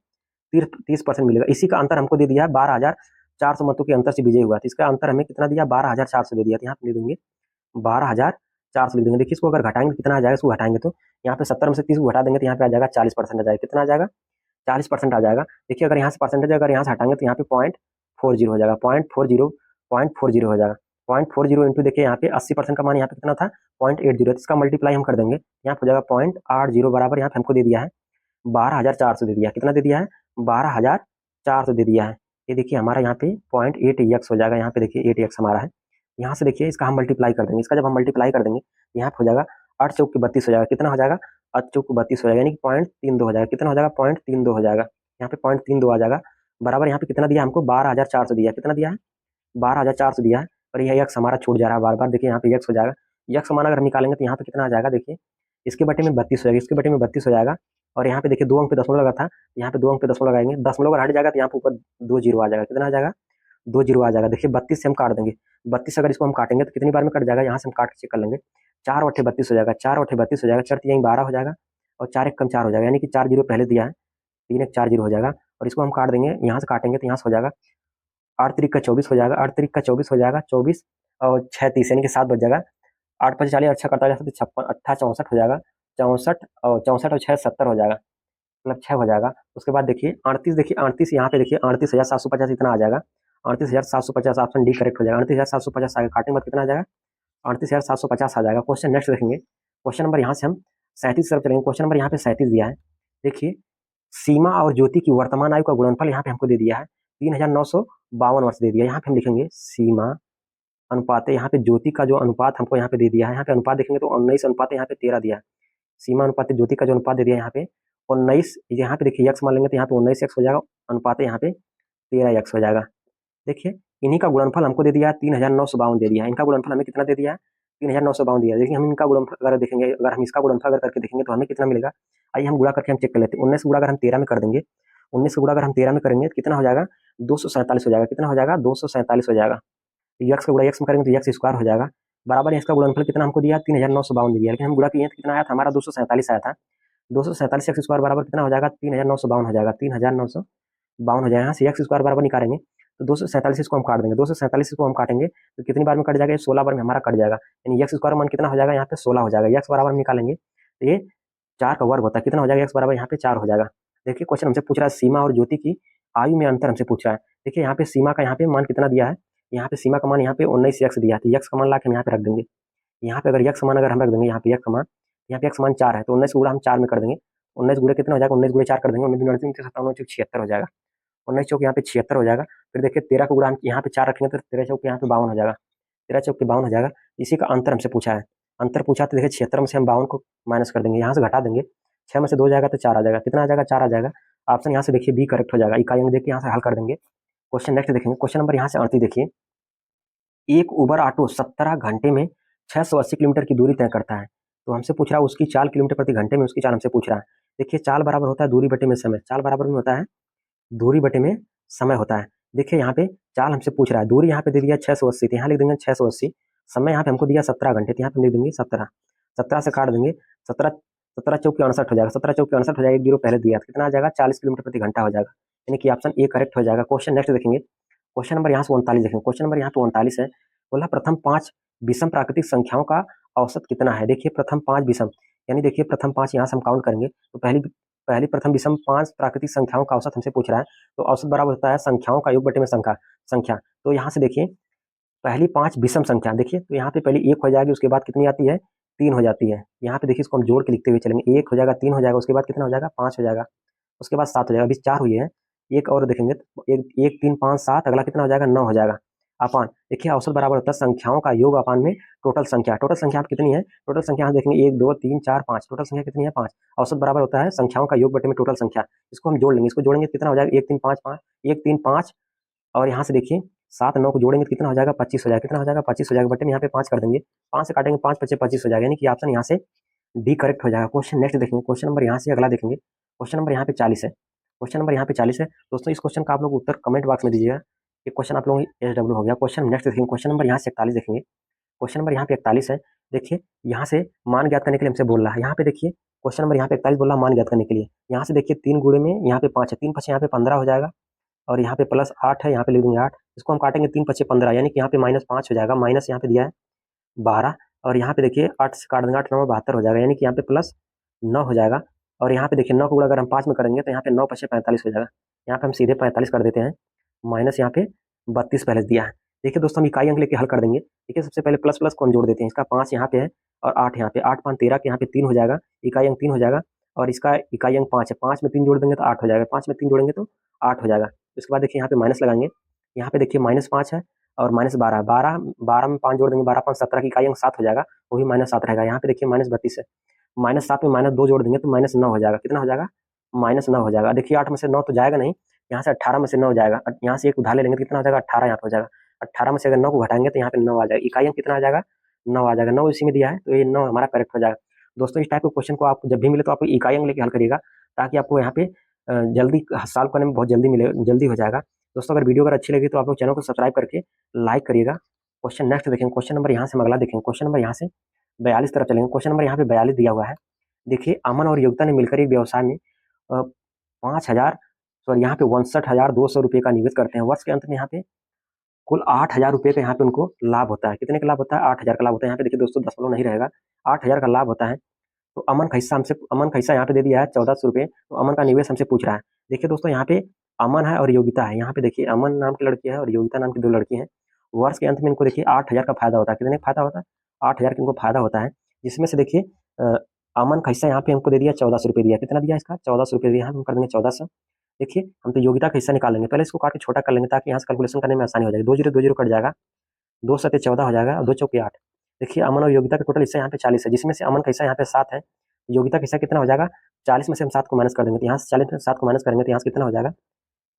30% मिलेगा। इसी का अंतर हमको दे दिया है, 12,400 मतों के अंतर से विजयी हुआ। तो इसका अंतर हमें कितना दिया, 12,400 दे दिया। तो यहाँ पे लिख देंगे 12,400 लिख देंगे। देखिए इसको अगर घटाएंगे तो कितना आ जाएगा, इसको घटाएंगे तो यहाँ पे 70 में से 30 को घटा देंगे तो यहाँ पे आ जाएगा 40% आ जाएगा। कितना आ जाएगा, 40% आ जाएगा। देखिए अगर यहाँ से परसेंटेज अगर यहाँ से हटाएंगे तो यहाँ पे 0.40 हो जाएगा, 0.40 हो जाएगा। 0.40 इंटू देखिए यहाँ पे 80% का मान यहाँ पे कितना था, 0.80। इसका मल्टीप्लाई हम कर देंगे, यहाँ पे हो जाएगा 0.80 बराबर यहाँ पे हमको दे दिया है 12,400 दे दिया। कितना दे दिया है, 12,400 दे दिया है। ये देखिए हमारा यहाँ पे 0.8x हो जाएगा। यहाँ पे देखिए 8x हमारा है। यहाँ से देखिए इसका हम मल्टीप्लाई कर देंगे, इसका जब हम मल्टीप्लाई कर देंगे यहाँ पे हो जाएगा 8 चौक के 32 हो जाएगा। कितना हो जाएगा, 8 चौक 32 हो जाएगा, यानी कि 0.32 हो जाएगा। कितना हो जाएगा, 0.32 हो जाएगा। यहाँ पे 0.32 आ जाएगा बराबर। यहाँ पे कितना दिया हमको, 12,400 दिया। कितना दिया है, 12,400 दिया है। और यह एक्स हमारा छूट जा रहा है बार बार। देखिए यहाँ पे एक्स हो जाएगा, एक्स मान अगर निकालेंगे तो यहाँ पे कितना आ जाएगा, देखिए इसके बटे में 32 हो जाएगा, इसके बटे में 32 हो जाएगा। और यहाँ पे देखिए 2 अंक पे दशमलव लगा था, यहाँ पे 2 अंक पे दशमलव लगाएंगे, दशमलव अगर हट जाएगा तो यहाँ पे ऊपर 2 जीरो आ जाएगा। कितना आ जाएगा, 2 जीरो आ जाएगा। देखिए 32 से हम काट देंगे, 32 अगर इसको हम काटेंगे तो कितनी बार में कट जाएगा, यहाँ से हम काट के चेक कर लेंगे। 4 अट्ठे 32 हो जाएगा, 4 अट्ठे 32 हो जाएगा, 4 3 12 हो जाएगा और 4 1 कम 4 हो जाएगा, यानी कि 4 जीरो पहले दिया है, 3 1 4 जीरो हो जाएगा। और इसको हम काट देंगे, यहाँ से काटेंगे तो यहाँ से हो जाएगा 8 3 का 24 हो जाएगा, 8 3 का 24 हो जाएगा, 24 और 6 30 यानी कि 7 बच जाएगा। 8 5 40 अच्छा करता जाए तो 56 अट्ठा 64 हो जाएगा, 64 और 6 70 हो जाएगा, मतलब 6 हो जाएगा। उसके बाद देखिए 38, देखिए 38 यहाँ पे देखिए 38,750 इतना आ जाएगा, 38,750 ऑप्शन डी करेक्ट हो जाएगा। 38,750 आगे काटने के बाद कितना आ जाएगा, 38,750 आ जाएगा। क्वेश्चन नेक्स्ट देखेंगे, क्वेश्चन नंबर यहाँ से हम 37 तरफ चलेंगे। क्वेश्चन नंबर यहाँ पे 37 दिया है। देखिए सीमा और ज्योति की वर्तमान आयु का गुणनफल यहाँ पे हमको दे दिया है 3,952 वर्ष दे दिया। यहाँ पे हम लिखेंगे सीमा अनुपात, यहाँ पे ज्योति का जो अनुपात हमको यहाँ पे दे दिया है, यहाँ पे अनुपात देखेंगे तो 19 अनुपात यहाँ पे 13 दिया है। सीमा अनुपात ज्योति का जो अनुपात दे दिया यहाँ पे 19, यहाँ पे देखिए x मान लेंगे तो यहाँ पे 19x हो जाएगा, अनुपात यहाँ पे 13x हो जाएगा। देखिए इन्हीं का गुणनफल हमको दे दिया है 3,952 दे दिया है। इनका गुणनफल हमें कितना दे दिया है, 3,952 दिया है। देखिए हम इनका गुणनफल अगर देखेंगे, अगर हम इसका गुणनफल अगर करके देखेंगे तो हमें कितना मिलेगा, आइए हम गुणा करके हम चेक कर लेते हैं। 19 गुणा अगर हम 13 में कर देंगे, 19 गुणा अगर हम 13 में करेंगे तो कितना हो जाएगा, 247 हो जाएगा। कितना हो जाएगा, 247 हो जाएगा। एक्स का गुणा एक्स में करेंगे तो एक्स स्क्वायर हो जाएगा बराबर। इसका गुणनफल कितना हमको दिया, 3,952 दिया, लेकिन हम गुणा किए तो कितना आया था हमारा, 247 आया था। 247 एक्स स्क्वायर बराबर कितना हो जाएगा, 3,952 हो जाएगा, 3,952 हो जाएगा। यहाँ से एक्स स्क्वायर बराबर निकालेंगे तो 247 इसको हम काट देंगे, 247 को हम काटेंगे तो कितनी बार में कट जाएगा, 16 बार में हमारा कट जाएगा, यानी एक्स स्क्वायर मान कितना हो जाएगा, यहाँ पे 16 हो जाएगा। एक्स बराबर निकालेंगे तो ये 4 का वर्ग होता है, कितना हो जाएगा, x बराबर यहाँ पे 4 हो जाएगा। देखिए क्वेश्चन हमसे पूछ रहा है सीमा और ज्योति की आयु में अंतर हमसे पूछ रहा है। देखिए यहाँ पे सीमा का यहाँ पे मान कितना दिया है, यहाँ पे सीमा का मान यहाँ पे 19x दिया है, तो x का मान ला के हम यहाँ पे रख देंगे। यहाँ पे अगर x का मान अगर हम रख देंगे, यहाँ पे x का मान, यहाँ पे x का मान 4 है, तो 19 गुणा हम 4 में कर देंगे। 19 गुणे कितना हो जाएगा, 19 गुणे 4 कर देंगे, 19 गुणे 3 57 76 हो जाएगा। 19 चौक यहाँ पे 76 हो जाएगा। फिर देखिए 13 को गुणा हम यहाँ पे 4 रखेंगे तो 13 चौक यहाँ पे 52 हो जाएगा। 13 चौक के 52 हो जाएगा। इसी का अंतर हमसे पूछा है। अंतर पूछा तो देखिए 76 में से हम 52 को माइनस कर देंगे, यहाँ से घटा देंगे, 6 में से 2 जाएगा तो 4 आ जाएगा। कितना आ जाएगा, 4 आ जाएगा। ऑप्शन यहाँ से देखिए बी करेक्ट हो जाएगा। इकाई अंक देखिए यहाँ से हल कर देंगे। क्वेश्चन नेक्स्ट देखेंगे। क्वेश्चन नंबर यहाँ से 38 देखिए, एक उबर ऑटो 17 घंटे में 680 किलोमीटर की दूरी तय करता है। तो हमसे पूछ रहा है उसकी चाल किलोमीटर प्रति घंटे में, उसकी चाल हमसे पूछ रहा है। देखिए चाल बराबर होता है दूरी बटे में समय, चाल बराबर में होता है दूरी बटे में समय होता है। देखिए यहाँ पे चाल हमसे पूछ रहा है, दूरी यहाँ पे दे दिया 680, तो यहाँ लिख देंगे 680। समय यहाँ पे हमको दिया 17 घंटे, तो यहाँ पे लिख देंगे 17। 17 से काट देंगे, 17 17 चौक 68 हो जाएगा, 17 चौक 68 हो जाएगा, 1 जीरो पहले दिया, तो कितना आ जाएगा, 40 किलोमीटर प्रति घंटा हो जाएगा। यानी कि ऑप्शन ए करेक्ट हो जाएगा। क्वेश्चन नेक्स्ट देखेंगे। क्वेश्चन नंबर यहाँ से 39 देखेंगे। क्वेश्चन नंबर यहाँ पे 39 है। बोला प्रथम 5 विषम प्राकृतिक संख्याओं का औसत कितना है। देखिए प्रथम 5 विषम, यानी देखिए प्रथम 5 यहाँ से हम काउंट करेंगे, तो पहली पहली प्रथम विषम 5 प्राकृतिक संख्याओं का औसत हमसे पूछ रहा है। तो औसत बराबर होता है संख्याओं का योग बटे में संख्या। तो यहाँ से देखिए पहली 5 विषम संख्या, देखिए तो यहाँ पे पहले 1 हो जाएगी, उसके बाद कितनी आती है, 3 हो जाती है। यहाँ पे देखिए इसको हम जोड़ के लिखते हुए चलेंगे, 1 हो जाएगा, 3 हो जाएगा, उसके बाद कितना हो जाएगा, 5 हो जाएगा, उसके बाद 7 हो जाएगा, अभी 4 हुई है। एक और देखेंगे तो 1 3 5 7, अगला कितना हो जाएगा, 9 हो जाएगा। अपान देखिए औसत बराबर होता है संख्याओं का योग अपान में टोटल संख्या। टोटल संख्या आप कितनी है, टोटल संख्या हम देखेंगे 1 2 3 4 5, टोटल संख्या कितनी है, 5। औसत बराबर होता है संख्याओं का योग बटे में टोटल संख्या। इसको हम जोड़ लेंगे, इसको जोड़ेंगे कितना हो जाएगा, 1 3 5 5, 1 3 5, और यहाँ से देखिए 7 9 को जोड़ेंगे तो कितना हो जाएगा, 25 हो जाएगा। कितना हो जाएगा, 25 हो जाएगा, बटे में यहाँ पे 5 कर देंगे, 5 से काटेंगे 5 25 25 हो जाएगा। यानी कि ऑप्शन यहाँ से डी करेक्ट हो जाएगा। क्वेश्चन नेक्स्ट देखेंगे। क्वेश्चन नंबर यहाँ से अगला देखेंगे। क्वेश्चन नंबर यहाँ पे 40 है। क्वेश्चन नंबर यहाँ पे 40 है। दोस्तों इस क्वेश्चन का आप लोग उत्तर कमेंट बॉक्स में दीजिएगा। ये क्वेश्चन आप लोगों की SW हो गया। क्वेश्चन नेक्स्ट देखेंगे। क्वेश्चन नंबर यहाँ से 41 देखेंगे। क्वेश्चन नंबर यहाँ पे 41 है। देखिए यहाँ से मान ज्ञात करने के लिए हमसे बोल रहा है। यहाँ पे देखिए क्वेश्चन नंबर यहाँ पे 41 बोल रहा है मान ज्ञात करने के लिए। यहाँ से देखिए 3 गुणे में यहाँ पे 5 है, 3 5 यहाँ पे 15 हो जाएगा, और यहाँ पे प्लस 8 है, यहाँ पे लिख देंगे 8। इसको हम काटेंगे 3 5 15, यानी कि यहाँ पे -5 हो जाएगा, माइनस यहाँ पे दिया है 12, और यहाँ पे देखिए 8 से काट देंगे, 8 9 72 हो जाएगा, यानी कि यहाँ पे प्लस 9 हो जाएगा। और यहाँ पे देखिए 9 को गुणा अगर हम 5 में करेंगे तो यहाँ पे 9 5 45 हो जाएगा। यहाँ पे हम सीधे 45 कर देते हैं, माइनस यहाँ पे 32 पहले दिया है। देखिए दोस्तों हम इकाई अंक लेके हल कर देंगे। देखिए सबसे पहले प्लस प्लस कौन जोड़ देते हैं, इसका 5 यहाँ पे है और 8 यहाँ पे, 8 5 13 के यहाँ पे 3 हो जाएगा, इकाई अंक 3 हो जाएगा, और इसका इकाई अंक 5 है, 5 में 3 जोड़ देंगे तो 8 हो जाएगा, 5 में 3 जोड़ेंगे तो 8 हो जाएगा। उसके बाद देखिए यहाँ पे माइनस लगाएंगे, यहाँ पे देखिए -5 है और -12, 12 में 5 जोड़ देंगे, 12 5 17 की इकाई अंक 7 हो जाएगा, वो भी -7 रहेगा। यहाँ पे देखिए -32 है, -7 में -2 जोड़ देंगे तो -9 हो जाएगा। कितना हो जाएगा, -9 हो जाएगा। देखिए 8 में से 9 तो जाएगा नहीं, यहाँ से 18 में से 9 जाएगा, यहाँ से एक उधार ले लेंगे तो कितना हो जाएगा, 18 यहाँ पे हो जाएगा। 18 में से अगर 9 को घटाएंगे तो यहाँ पे 9 आ जाएगा, इकाई अंक कितना आ जाएगा, 9 आ जाएगा। 9 इसी में दिया है तो ये 9 हमारा करेक्ट हो जाएगा। दोस्तों इस टाइप के क्वेश्चन को आपको जब भी मिले तो आप इकाई अंक लेके हल करिएगा, ताकि आपको यहाँ पे जल्दी सॉल्व करने में बहुत जल्दी हो जाएगा। दोस्तों अगर वीडियो अगर अच्छी लगी तो आप लोग चैनल को सब्सक्राइब करके लाइक करिएगा। क्वेश्चन नेक्स्ट देखेंगे। क्वेश्चन नंबर यहाँ से अगला देखेंगे। क्वेश्चन नंबर यहाँ से 42 तरफ चलेंगे। क्वेश्चन नंबर यहाँ पे 42 दिया हुआ है। देखिए अमन और योगिता ने मिलकर एक व्यवसाय में 5,000 सॉरी यहाँ पे 62,200 रुपये का निवेश करते हैं। वर्ष के अंत में यहाँ पे कुल 8,000 रुपये का यहाँ पे उनको लाभ होता है। कितने का लाभ होता है, 8,000 का लाभ होता है। यहाँ पे देखिए दोस्तों दशमलव नहीं रहेगा, 8,000 का लाभ होता है। तो अमन का हिस्सा यहाँ पे दे दिया है 1,400 रुपये। तो अमन का निवेश हमसे पूछ रहा है। देखिए दोस्तों यहाँ पे अमन है और योगिता है। यहाँ पे देखिए अमन नाम की लड़की है और योगिता नाम की 2 लड़की हैं। वर्ष के अंत में इनको देखिए 8,000 का फायदा होता है। कितने का फायदा होता है, 8,000 का इनको फायदा होता है। जिसमें से देखिए अमन का हिस्सा यहाँ पे हमको दे दिया 1,400 रुपये दिया। कितना दिया, इसका 1,400 रुपये दिया, हम कर देंगे 1,400। देखिए हम तो योगिता का हिस्सा निकाल लेंगे, पहले इसको काट के छोटा कर लेंगे ताकि यहाँ से कैलकुलेशन करने में आसानी हो जाएगी। 2 0 कट जाएगा, 2 7 14 हो जाएगा और 2 चौके 8। देखिए अमन और योगिता का टोटल हिस्सा यहाँ पे 40 है, जिसमें से अमन का हिस्सा यहाँ पे 7 है। योगिता का हिस्सा कितना हो जाएगा, 40 में से हम 7 को माइनस कर देंगे, तो यहाँ से 40 में 7 को माइनस करेंगे तो यहाँ से कितना हो जाएगा,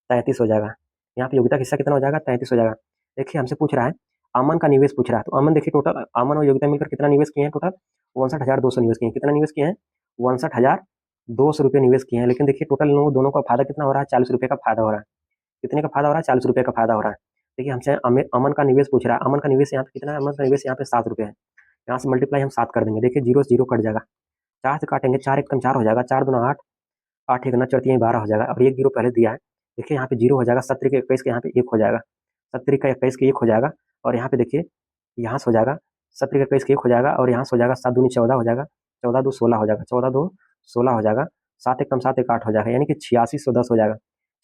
33 हो जाएगा। यहाँ पे योगिता का हिस्सा कितना हो जाएगा, 33 हो जाएगा। देखिए हमसे पूछ रहा है अमन का निवेश पूछ रहा है। तो अमन देखिए टोटल अमन और योगिता मिलकर कितना निवेश किए हैं, टोटल 59,200 निवेश किए हैं। कितना निवेश किए हैं, 59,200 रुपये निवेश किए हैं। लेकिन देखिए टोटल दोनों का फायदा कितना हो रहा है, 40 रुपये का फायदा हो रहा है। कितने का फायदा हो रहा है, 40 रुपये का फायदा हो रहा है। देखिए हमसे अमन का निवेश पूछ रहा है। अमन का निवेश यहाँ पे कितना है, अमन का निवेश यहाँ पे 7 रुपये है। यहाँ से मल्टीप्लाई हम 7 कर देंगे। देखिए 0 से 0 कट जाएगा, 4 से काटेंगे, 4 1 4 हो जाएगा, 4 2 8, 8 1 4 12 हो जाएगा। और 1 0 पहले दिया है। देखिए यहाँ पे 0 हो जाएगा, 70 के 21 के यहाँ पे 1 हो जाएगा, 70 का 21 के 1 हो जाएगा। और यहाँ पे देखिए यहाँ से हो जाएगा 70 का 21 के 1 हो जाएगा, और यहाँ से हो जाएगा 7 दूनी 14 हो जाएगा, 14 2 16 हो जाएगा, 14 2 16 हो जाएगा, 7 एक कम 7 एक 8 हो जाएगा, यानी कि 8610 हो जाएगा,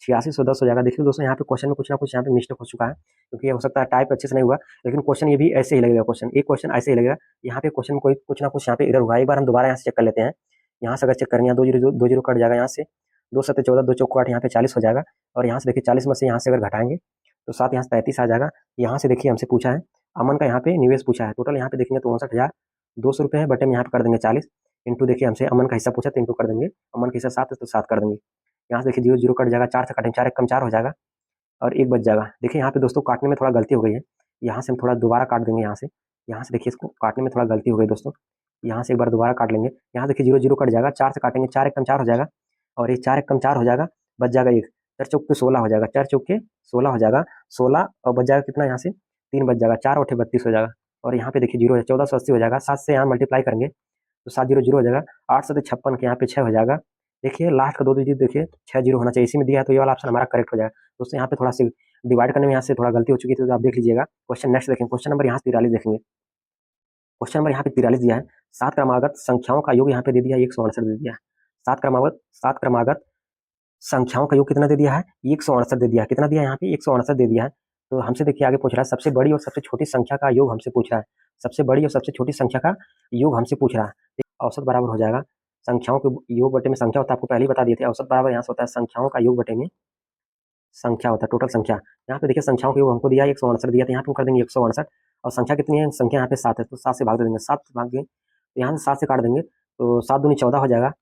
8610 हो जाएगा। देखिए दोस्तों यहाँ पे क्वेश्चन में कुछ ना कुछ यहाँ पे मिस्टेक हो चुका है, क्योंकि हो सकता है टाइप अच्छे से नहीं हुआ, लेकिन क्वेश्चन ये भी ऐसे ही लगेगा, क्वेश्चन एक क्वेश्चन ऐसे ही लगेगा। यहाँ पे क्वेश्चन में कोई कुछ ना कुछ यहाँ पे एरर हुआ है। एक बार हम दोबारा यहाँ से चेक कर लेते हैं। यहाँ से अगर चेक करेंगे, 2 जीरो कट जाएगा यहाँ से, 2 7 14, 2 चौको 8, यहाँ पे 40 हो जाएगा। और यहाँ से देखिए 40 में से यहाँ से अगर घटाएंगे तो 7 यहाँ से 33 आ जाएगा। यहाँ से देखिए हमसे पूछा है अमन का यहाँ पे निवेश पूछा है, टोटल यहाँ पे देखेंगे तो 59,200 रुपये है, बटे में यहाँ पे कर देंगे 40, इंटू देखिए हमसे अमन का हिस्सा पूछा तो इंटू कर देंगे, अमन का हिस्सा 7 है तो 7 कर देंगे। यहाँ से देखिए 0 0 कट जाएगा, 4 से काटेंगे, 4 एक कम 4 हो जाएगा और 1 बच जाएगा। देखिए यहाँ पे दोस्तों काटने में थोड़ा गलती हो गई है, यहाँ से हम थोड़ा दोबारा काट देंगे। यहाँ से देखिए इसको काटने में थोड़ा गलती हो गई दोस्तों, यहाँ से एक बार दोबारा काट लेंगे। यहाँ देखिए 0 0 कट जाएगा, 4 से काटेंगे, 4 एक कम 4 हो जाएगा और ये 4 एक कम 4 हो जाएगा, बच जाएगा 1, 4 चौक के 16 हो जाएगा, 4 चौक के 16 हो जाएगा, 16 और बच जाएगा कितना, यहाँ से 3 बच जाएगा, 4 8 32 हो जाएगा। और यहाँ पे देखिए 0 है, 1480 हो जाएगा, 7 से यहाँ मल्टीप्लाई करेंगे तो 7 0 0 हो जाएगा, 8 7 56 के यहाँ पे 6 हो जाएगा। देखिए लास्ट का 2 डिजिट देखिए 6 0 होना चाहिए, इसी में दिया है तो ये वाला ऑप्शन हमारा करेक्ट हो जाएगा। दोस्तों यहाँ पे थोड़ा सी डिवाइड करने में यहाँ से थोड़ा गलती हो चुकी थी, तो आप देख लीजिएगा। क्वेश्चन नेक्स्ट देखेंगे, क्वेश्चन नंबर यहाँ से 43 देखेंगे। क्वेश्चन नंबर यहाँ पे 43 दिया है, 7 क्रमागत संख्याओं का योग यहाँ पे दे दिया 168 दे दिया है। 7 क्रमागत संख्याओं का योग कितना दे दिया है, 168 दे दिया है। कितना दिया है यहाँ पे, 168 दे दिया है। तो हमसे देखिए आगे पूछ रहा है सबसे बड़ी और सबसे छोटी संख्या का योग हमसे पूछ रहा है, सबसे बड़ी और सबसे छोटी संख्या का योग हमसे पूछ रहा है। औसत बराबर हो जाएगा संख्याओं के योग बटे में संख्या होता है, आपको पहले ही बता दिए थे। औसत बराबर यहाँ से होता है संख्याओं का योग बटे में संख्या होता है, टोटल संख्या। यहाँ पे देखिए संख्याओं के योग हमको दिया 168 दिया, तो यहाँ पे हम कर देंगे 168 और संख्या कितनी है, संख्या यहाँ पे 7 है तो 7 से भाग दे देंगे, 7 से भाग देंगे तो यहाँ से 7 से काट देंगे तो 7 दूनी 14 हो जाएगा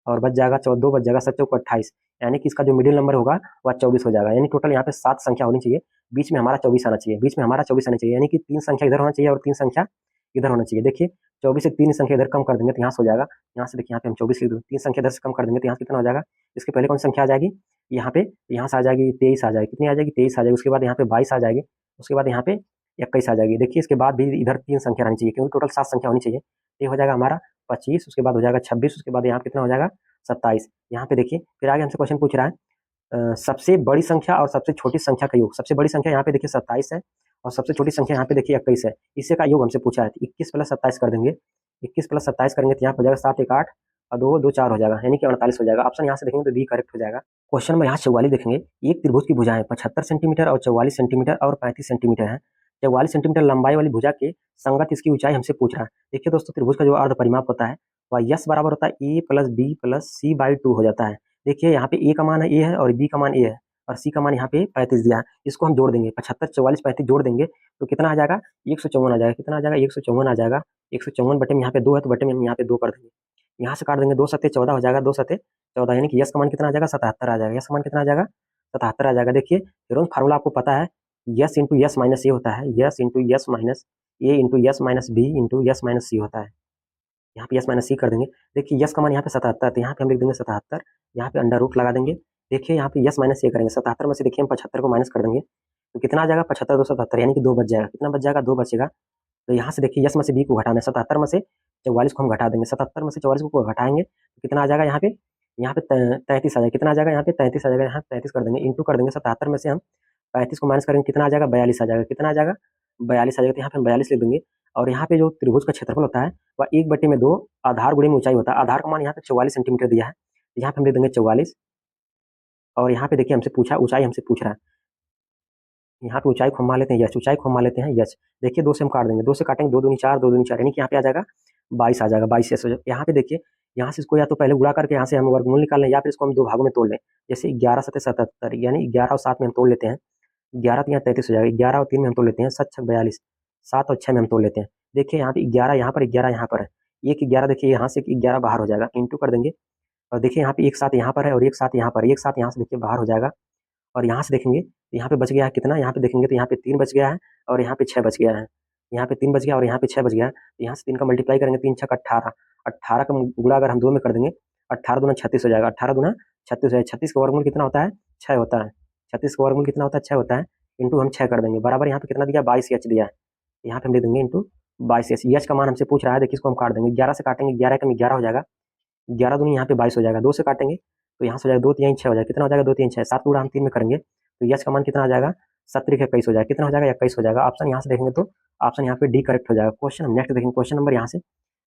और बच जाएगा 2 बच जाएगा, 7 चौक 28, यानी कि इसका जो मिडिल नंबर होगा वह 24 हो जाएगा। यानी टोटल यहाँ पे 7 संख्या होनी चाहिए, बीच में हमारा 24 आना चाहिए, बीच में हमारा 24 आना चाहिए, यानी कि 3 संख्या इधर होना चाहिए और 3 संख्या इधर होना चाहिए। देखिए 24 से 3 संख्या इधर कम कर देंगे तो यहाँ से हो जाएगा, यहाँ से देखिए यहाँ पे हम 24 लिख दो, 3 संख्या इधर से कम कर देंगे तो यहाँ से कितना हो जाएगा, इसके पहले कौन सी संख्या आ जाएगी, यहाँ पे यहाँ से आ जाएगी 23 आ जाएगी, कितनी आ जाएगी 23 आ जाएगी, उसके बाद यहाँ पे 22 आ जाएगी, उसके बाद यहाँ पे 21 आ जाएगी। देखिए इसके बाद भी इधर 3 संख्या रहनी चाहिए, क्योंकि टोटल 7 संख्या होनी चाहिए। ये हो जाएगा हमारा 25, उसके बाद हो जाएगा 26, उसके बाद यहाँ कितना हो जाएगा 27। यहाँ पे देखिए फिर आगे हमसे क्वेश्चन पूछ रहा है सबसे बड़ी संख्या और सबसे छोटी संख्या का योग। सबसे बड़ी संख्या यहाँ पे देखिए 27 है और सबसे छोटी संख्या यहाँ पे देखिए 21 है, इससे का योग हमसे पूछा है। 21 + 27 कर देंगे, 21 + 27 करेंगे तो यहाँ पे हो जाएगा 7 1 8 और 2 2 4 हो जाएगा, यानी कि 48 हो जाएगा। ऑप्शन यहाँ से देखेंगे तो बी करेक्ट हो जाएगा। क्वेश्चन में यहाँ 44 देखेंगे, एक त्रिभुज की भुजाएं 75 सेंटीमीटर और 44 सेंटीमीटर और 35 सेंटीमीटर है। 44 सेंटीमीटर लंबाई वाली भुजा के संगत इसकी ऊंचाई हमसे पूछ रहा है। देखिए दोस्तों त्रिभुज का जो अर्ध परिमाप होता है वह यस बराबर होता है ए + बी + c/2 हो जाता है। देखिए यहाँ पे ए का मान ए है और बी का मान ए है और सी का मान यहाँ पे 35 दिया है, इसको हम जोड़ देंगे, 75 44 35 जोड़ देंगे तो कितना आ जाएगा, 154 आ जाएगा। कितना आ जाएगा, 154 आ जाएगा। 154 बटे में यहाँ पे 2 है तो बटे में हम यहाँ पे 2 कर देंगे, यहाँ से काट देंगे, 2 7 14 हो जाएगा, 2 7 14, यानी कि यस का मान कितना आ जाएगा 77 आ जाएगा। यस का मान कितना आ जाएगा 77 आ जाएगा। देखिए फिर फार्मूला आपको पता है, s into s minus a होता है, s into s minus a into s minus b into s minus c होता है। यहाँ पे यस माइनस सी कर देंगे। देखिए यस का मान यहाँ पे 77, तो यहाँ पे हम लिख देंगे 77, यहाँ पे अंडर रूट लगा देंगे। देखिए यहाँ पे यस माइनस ए करेंगे, 77 में से देखिए हम 75 को माइनस कर देंगे तो कितना आ जाएगा 75 2 77, यानी कि 2 बच जाएगा। कितना बच जाएगा, 2 बचेगा। तो यहाँ से देखिए यस में से बी को घटाना है, 77 में से 44 को हम घटा देंगे, 77 में से 44 को घटाएंगे तो कितना आ जाएगा, यहाँ पे 33 आ जाएगा। कितना आ जाएगा, यहाँ पे 33 आ जाएगा, यहाँ 33 कर देंगे, इंटू कर देंगे, 77 में से हम 35 को माइनस करेंगे, कितना आ जाएगा 42 आ जाएगा। कितना आ जाएगा 42 आ जाएगा, तो यहाँ पे हम 42 लिख देंगे। और यहाँ पे जो त्रिभुज का क्षेत्रफल होता है वह 1/2 आधार गुणे में ऊंचाई होता है। आधार का मान यहाँ पे 44 सेंटीमीटर दिया है, यहाँ पे हम लिख देंगे 44। और यहाँ पे देखिए हमसे पूछा, ऊंचाई हमसे पूछ रहा है, यहाँ पे ऊंचाई को हम मान लेते हैं यच, ऊंचाई को हम मान लेते हैं यच। देखिए 2 से हम काट देंगे, 2 से काटेंगे 2 दूनी 4 2 दूनी 4, यानी कि यहाँ पे आ जाएगा 22 आ जाएगा, 22 यस हो जाएगा। यहाँ पे देखिए यहाँ से इसको या तो पहले गुणा करके यहाँ से हम वर्गमूल निकाल लें, या फिर इसको हम 2 भागों में तोड़ लें। जैसे 11 7 77, यानी 11 और 7 में हम तोड़ लेते हैं, 11 तो यहाँ 33 हो जाएगा, 11 और 3 में हम तोड़ लेते हैं, 7 6 42, 7 और 6 में हम तोड़ लेते हैं। देखिए यहाँ पे 11 यहाँ पर 11 यहाँ पर है, एक 11 देखिए यहाँ से 11 बाहर हो जाएगा, इंटू कर देंगे। और देखिए यहाँ पे एक 7 यहाँ पर है और एक 7 यहाँ पर, एक 7 यहाँ से देखिए बाहर हो जाएगा। और यहाँ से देखेंगे यहाँ पे बच गया है कितना, यहाँ पे देखेंगे तो यहाँ पे 3 बच गया है और यहाँ पे 6 बच गया है। यहाँ पे 3 बच गया और यहाँ पे 6 बच गया है, तो यहाँ से 3 का मल्टीप्लाई करेंगे, 3 6 18, 18 का गुणा अगर हम 2 में कर देंगे, 18 दूना 36 हो जाएगा, 18 दूना 36 हो जाएगा। 36 का वर्गमूल कितना होता है 6 होता है, 36 का वर्गमूल कितना होता है 6 होता है, इंटू हम 6 कर देंगे, बराबर यहाँ पे कितना दिया 22 एच दिया है, यहाँ पे हम दे देंगे इंटू 22 एच। एच का मान हमसे पूछ रहा है, देखिए इसको हम काट देंगे, 11 से काटेंगे, 11 कम 11 हो जाएगा, 11 दूनी यहाँ पे 22 हो जाएगा, 2 से काटेंगे तो यहाँ से हो जाएगा 2 3 6 हो जाएगा, कितना हो जाएगा 2 3 6, 7 गुणा हम 3 में करेंगे तो यच का मान कितना आ जाएगा 70 21 हो जाएगा। कितना हो जाएगा 21 हो जाएगा। ऑप्शन यहाँ से देखेंगे तो ऑप्शन यहाँ पे डी करेक्ट हो जाएगा। क्वेश्चन हम नेक्स्ट देखेंगे, क्वेश्चन नंबर यहाँ से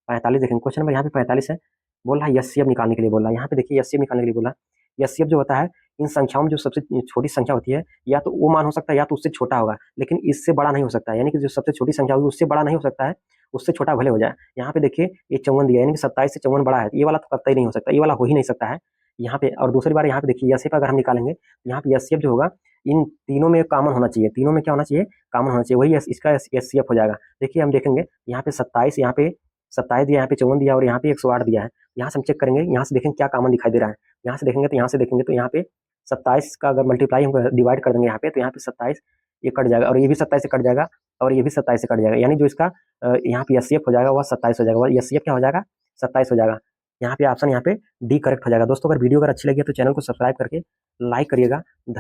45 देखेंगे। क्वेश्चन नंबर यहाँ पे 45 है, बोल रहा है एचसीएफ निकालने के लिए बोल रहा है। यहाँ पे देखिए एचसीएफ निकालने के लिए बोला है। एचसीएफ जो होता है इन संख्याओं में जो सबसे छोटी संख्या होती है या तो वो मान हो सकता है या तो उससे छोटा होगा, लेकिन इससे बड़ा नहीं हो सकता है। यानी कि जो सबसे छोटी संख्या होगी उससे बड़ा नहीं हो सकता है, उससे छोटा भले हो जाए। यहाँ पे देखिए ये 54 दिया, यानी कि 27 से 54 बड़ा है, ये वाला तो कतई नहीं हो सकता, ये वाला हो ही नहीं सकता है यहाँ पे। और दूसरी बार यहाँ पे देखिए एचसीएफ अगर हम निकालेंगे, यहाँ पे एचसीएफ जो होगा इन तीनों में कॉमन होना चाहिए, तीनों में क्या होना चाहिए, कॉमन होना चाहिए, वही इसका एचसीएफ हो जाएगा। देखिए हम देखेंगे यहाँ पे 27, यहाँ पे 27 दिया, यहाँ पे 54 दिया और यहाँ पे 108 दिया है। यहाँ से हम चेक करेंगे, यहाँ से देखेंगे क्या कॉमन दिखाई दे रहा है। यहाँ से देखेंगे तो यहाँ से देखेंगे तो यहाँ पे 27 का अगर मल्टीप्लाई हम डिवाइड कर देंगे यहाँ पे, तो यहाँ पे 27 ये कट जाएगा और ये भी 27 से कट जाएगा और ये भी 27 से कट जाएगा। यानी जो इसका यहाँ पे एचसीएफ हो जाएगा वह 27 हो जाएगा, वह एचसीएफ क्या हो जाएगा, 27 हो जाएगा। यहाँ पे ऑप्शन यहाँ पे डी करेक्ट हो जाएगा। दोस्तों अगर वीडियो अगर अच्छी लगी है तो चैनल को सब्सक्राइब करके लाइक करिएगा। धन्यवाद।